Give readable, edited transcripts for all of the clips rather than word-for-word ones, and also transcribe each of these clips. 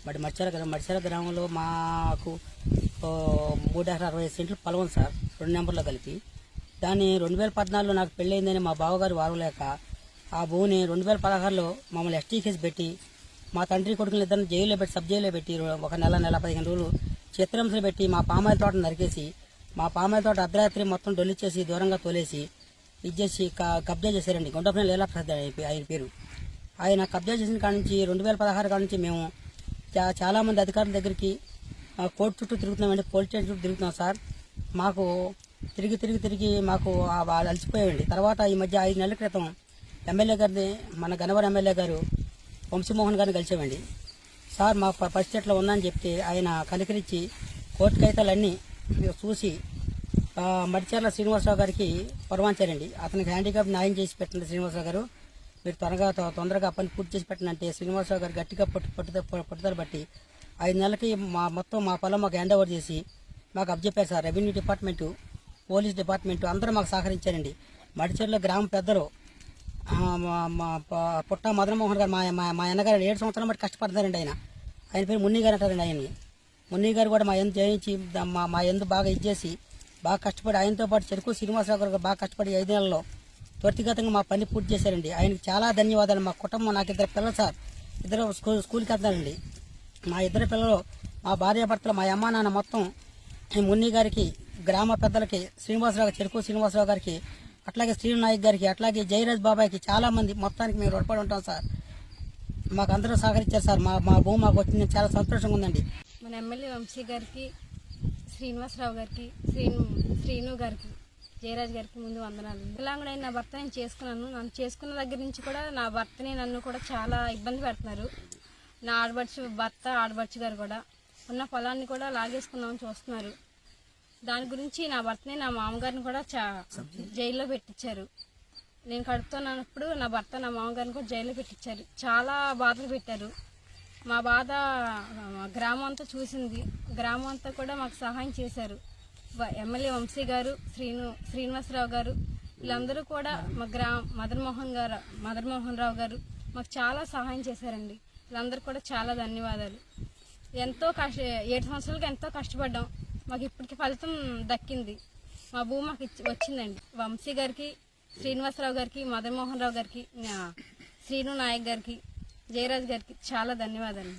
మడిచెర గ్రామంలో మాకు 3 ఎకరాల 60 సెంట్లు పొలం ఉంది సార్, 2 నెంబర్లో కలిపి. దాన్ని 2014లో నాకు పెళ్ళయిందని మా బావగారు వారలేక ఆ భూమిని 2016లో మమ్మల్ని ఎస్టీ కేసు పెట్టి మా తండ్రి కొడుకులు ఇద్దరిని జైల్లో పెట్టి సబ్ జైల్లో పెట్టి 1 నెల 15 రోజులు చిత్రహింసలు పెట్టి మా పామాయిల తోటను నరికేసి మా పామాయిల తోట అర్ధరాత్రి మొత్తం డొల్లిచ్చేసి దూరంగా తోలేసి ఇచ్చేసి కబ్జా చేశారండి. గుండపల్లి లీలాప్రసాద్ ఆయన పేరు. ఆయన కబ్జా చేసిన కాడ నుంచి 2016 కాడ నుంచి మేము చాలామంది అధికారుల దగ్గరికి కోర్టు చుట్టూ తిరుగుతున్నామండి, పోలీస్ స్టేషన్ చుట్టూ తిరుగుతున్నాం సార్. మాకు తిరిగి మాకు వాళ్ళు అలసిపోయామండి. తర్వాత ఈ మధ్య 5 నెలల క్రితం ఎమ్మెల్యే గారిని, మన గన్నవరం ఎమ్మెల్యే గారు వంశీమోహన్ గారిని కలిసామండి. సార్ మా పరిస్థితి ఎట్లా ఉందని చెప్తే ఆయన కనికరించి కోర్టు కాగితాలన్నీ చూసి మడిచెర్ల శ్రీనివాసరావు గారికి పరవాంచారండి. అతనికి హ్యాండిక్యాప్ న్యాయం చేసి పెట్టండి శ్రీనివాసరావు గారు, మీరు తొందరగా పని పూర్తి చేసి పెట్టండి. శ్రీనివాసరావు గారు గట్టిగా పట్టుదల బట్టి 5 నెలలకి మొత్తం మా పొలం మాకు హ్యాండ్ ఓవర్ చేసి మాకు అప్పచెప్పారు sir. Revenue department, police department అందరూ మాకు సహకరించారండి. మడిచెర్ల గ్రామ పెద్దలు పుట్ట మదనమోహన్ గారు, మా అన్నగారు 7 సంవత్సరాల బట్టి కష్టపడతారండి. ఆయన పేరు మున్ని గారు అంటారండి. ఆయన్ని మున్ని గారు కూడా మా ఎందు జయించి మా ఎందు బాగా ఇచ్చేసి బాగా కష్టపడి ఆయనతో పాటు చెరుకు శ్రీనివాసరావు గారు బాగా కష్టపడి 5 నెలల్లో త్వరితగతంగా మా పని పూర్తి చేశారండి. ఆయనకి చాలా ధన్యవాదాలు. మా కుటుంబం, నాకు 2 పిల్లలు సార్, 2 స్కూల్కి వెళ్తారండి. మా 2 పిల్లలు, మా భార్యాభర్తలు, మా అమ్మ నాన్న మొత్తం ఈ మున్ని గారికి, గ్రామ పెద్దలకి, చెరుకు శ్రీనివాసరావు గారికి, అట్లాగే శ్రీను నాయక్ గారికి, అట్లాగే జయరాజ్ బాబాయ్కి చాలా మంది మొత్తానికి మేము రుణపడి ఉంటాం సార్. మాకు అందరూ సహకరించారు సార్. మా భూమి మాకు వచ్చింది, చాలా సంతోషంగా ఉందండి. మన ఎమ్మెల్యే వంశీ గారికి, శ్రీనివాసరావు గారికి, శ్రీను గారికి, జయరాజ్ గారికి ముందు వందనాలు. ఇలా కూడా నా భర్త నేను చేసుకున్నాను. నన్ను చేసుకున్న దగ్గర నుంచి కూడా నా భర్తని నన్ను కూడా చాలా ఇబ్బంది పెడుతున్నారు. నా ఆడబడుచు గారు కూడా ఉన్న పొలాన్ని కూడా లాగేసుకున్నామని చూస్తున్నారు. దాని గురించి నా భర్తని, నా మామగారిని కూడా జైల్లో పెట్టించారు. నేను కడుపుతున్నప్పుడు నా భర్త, నా మామగారిని కూడా జైల్లో పెట్టించారు. చాలా బాధలు పెట్టారు. మా బాధ గ్రామం అంతా చూసింది. గ్రామం అంతా కూడా మాకు సహాయం చేశారు. ఎమ్మెల్యే వంశీ గారు, శ్రీనివాసరావు గారు, వీళ్ళందరూ కూడా మా మదన్మోహన్ రావు గారు మాకు చాలా సహాయం చేశారండి. వీళ్ళందరూ కూడా చాలా ధన్యవాదాలు. 7 సంవత్సరాలుగా ఎంతో కష్టపడ్డాం. మాకు ఇప్పటికి ఫలితం దక్కింది. మా భూమి మాకు వచ్చిందండి. వంశీ గారికి, శ్రీనివాసరావు గారికి, మదన్మోహన్ రావు గారికి, శ్రీను నాయక్ గారికి, జయరాజ్ గారికి చాలా ధన్యవాదాలు.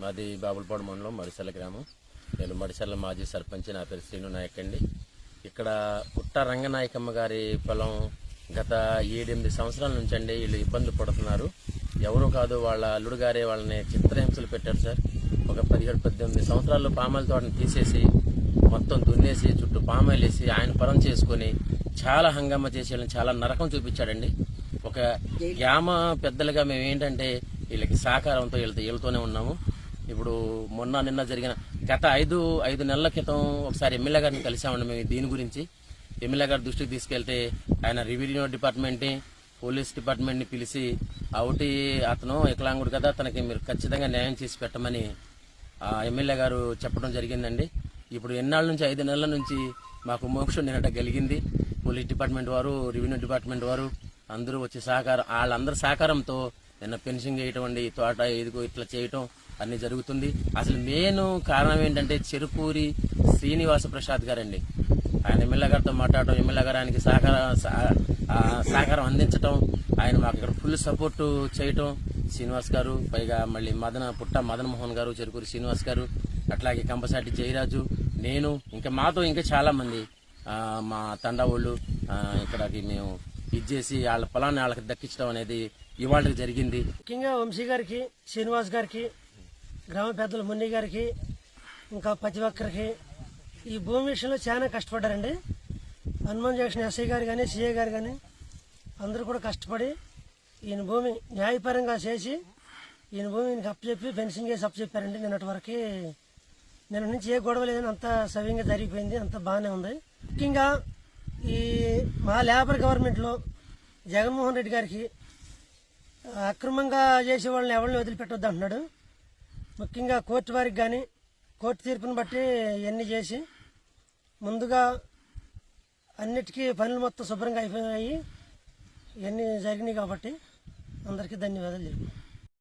మాది బాబులపాడు మండలం మడిచెర్ల గ్రామం. నేను మడిచెర్ల మాజీ సర్పంచ్. నా పేరు శ్రీను నాయక్ అండి. ఇక్కడ పుట్ట రంగనాయకమ్మ గారి పొలం గత 7-8 సంవత్సరాల నుంచి అండి వీళ్ళు ఇబ్బంది పడుతున్నారు. ఎవరు కాదు, వాళ్ళ అల్లుడు గారే వాళ్ళని చిత్రహింసలు పెట్టారు సార్. ఒక 17-18 సంవత్సరాల్లో పామాయిల తోటను తీసేసి మొత్తం దున్నేసి చుట్టూ పామాయిలు వేసి ఆయన పొలం చేసుకుని చాలా హంగామా చేసి చాలా నరకం చూపించాడండి. ఒక గ్రామ పెద్దలుగా మేము ఏంటంటే వీళ్ళకి సహకారంతో వీళ్ళతోనే ఉన్నాము. ఇప్పుడు నిన్న జరిగిన గత 5 నెలల క్రితం ఒకసారి ఎమ్మెల్యే గారిని కలిసామండి మేము దీని గురించి. ఎమ్మెల్యే గారి దృష్టికి తీసుకెళ్తే ఆయన రెవెన్యూ డిపార్ట్మెంట్ని, పోలీస్ డిపార్ట్మెంట్ని పిలిచి అతను వికలాంగుడు కదా, తనకి మీరు ఖచ్చితంగా న్యాయం చేసి పెట్టమని ఎమ్మెల్యే గారు చెప్పడం జరిగిందండి. ఇప్పుడు ఎన్నాళ్ళ నుంచి 5 నెలల నుంచి మాకు మోక్షం నిన్నట కలిగింది. పోలీస్ డిపార్ట్మెంట్ వారు, రెవెన్యూ డిపార్ట్మెంట్ వారు అందరూ వచ్చి వాళ్ళందరి సహకారంతో నిన్న పెన్షన్ చేయటం అండి, తోట ఇదిగో ఇట్లా చేయటం అన్ని జరుగుతుంది. అసలు మెయిన్ కారణం ఏంటంటే చెరుకూరి శ్రీనివాస ప్రసాద్ గారండి. ఆయన ఎమ్మెల్యే గారితో మాట్లాడటం, ఎమ్మెల్యే గారు ఆయనకి సహకారం అందించటం, ఆయన మాకు ఇక్కడ ఫుల్ సపోర్ట్ చేయటం శ్రీనివాస్ గారు, పైగా మళ్ళీ పుట్ట మదన్మోహన్ గారు, చెరుకూరి శ్రీనివాస్ గారు, అట్లాగే కంపసాటి జయరాజు, నేను, ఇంకా చాలా మంది మా తండా వాళ్ళు ఇక్కడికి మేము ఇచ్చేసి వాళ్ళ పొలాన్ని వాళ్ళకి దక్కించడం అనేది ఇవాళ జరిగింది. ముఖ్యంగా వంశీ గారికి, శ్రీనివాస్ గారికి, గ్రామ పెద్దలు మున్ని గారికి, ఇంకా ప్రతి ఒక్కరికి ఈ భూమి విషయంలో చాలా కష్టపడ్డారండి. హనుమాన్ జంక్షన్ ఎస్ఐ గారు కానీ, సిఐ గారు కానీ అందరూ కూడా కష్టపడి ఈయన భూమి న్యాయపరంగా చేసి ఈయన భూమి ఈయనకి అప్పచెప్పి ఫెన్సింగ్ చేసి అప్పచెప్పారండి. నిన్న నుంచి ఏ గొడవ లేదని అంత సవ్యంగా జరిగిపోయింది, అంత బాగానే ఉంది. ముఖ్యంగా ఈ మా లేబర్ గవర్నమెంట్లో జగన్మోహన్ రెడ్డి గారికి అక్రమంగా చేసే వాళ్ళని ఎవరిని వదిలిపెట్టొద్దు అంటున్నాడు. ముఖ్యంగా కోర్టు వారికి కానీ కోర్టు తీర్పును బట్టి ఇవన్నీ చేసి ముందుగా అన్నిటికీ పనులు మొత్తం శుభ్రంగా అయిపోయాయి. ఇవన్నీ జరిగినాయి కాబట్టి అందరికీ ధన్యవాదాలు తెలుపు.